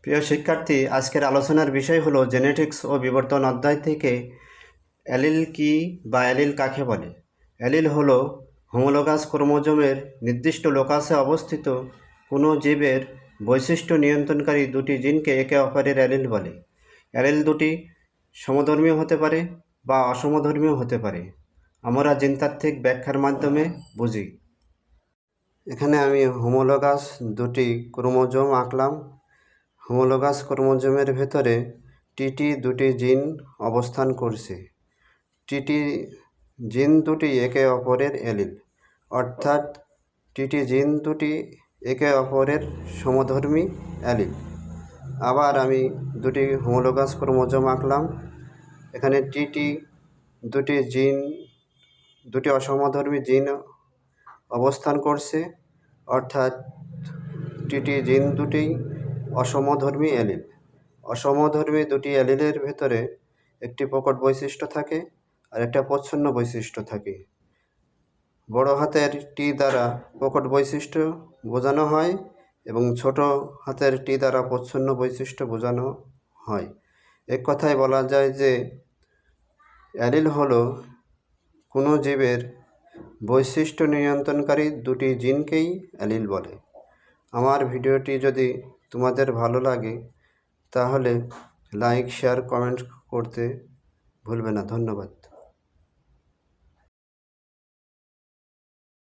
প্রিয় শিক্ষার্থী, আজকের আলোচনার বিষয় হলো জেনেটিক্স ও বিবর্তন অধ্যায় থেকে অ্যালিল কি বা অ্যালিল কাকে বলে। অ্যালিল হলো হোমোলোগাস ক্রোমোজোমের নির্দিষ্ট লোকাসে অবস্থিত কোনো জীবের বৈশিষ্ট্য নিয়ন্ত্রণকারী দুটি জিনকে একে অপরের অ্যালিল বলে। অ্যালিল দুটি সমধর্মীয় হতে পারে বা অসমধর্মীয় হতে পারে। আমরা জিনতাত্ত্বিক ব্যাখ্যার মাধ্যমে বুঝি। এখানে আমি হোমোলোগাস দুটি ক্রোমোজোম আঁকলাম। হোমোলোগাস ক্রোমোজোমের ভেতরে টিটি দুটি জিন অবস্থান করছে। টিটি জিন দুটি একে অপরের অ্যালিল, অর্থাৎ টিটি জিন দুটি একে অপরের সমধর্মী অ্যালিল। আবার আমি দুটি হোমোলোগাস ক্রোমোজোম আঁকলাম। এখানে টিটি দুটি অসমধর্মী জিন অবস্থান করছে, অর্থাৎ টিটি জিন দুটি অসমধর্মী অ্যালিল। অসমধর্মী দুটি অ্যালিলের ভেতরে একটি প্রকট বৈশিষ্ট্য থাকে আর একটা প্রচ্ছন্ন বৈশিষ্ট্য থাকে। বড় হাতের টি দ্বারা প্রকট বৈশিষ্ট্য বোঝানো হয় এবং ছোট হাতের টি দ্বারা প্রচ্ছন্ন বৈশিষ্ট্য বোঝানো হয়। এক কথায় বলা যায় যে অ্যালিল হলো কোনো জীবের বৈশিষ্ট্য নিয়ন্ত্রণকারী দুটি জিনকেই অ্যালিল বলে। আমার ভিডিওটি যদি তোমাদের ভালো লাগে তাহলে লাইক, শেয়ার, কমেন্ট করতে ভুলবে না। ধন্যবাদ।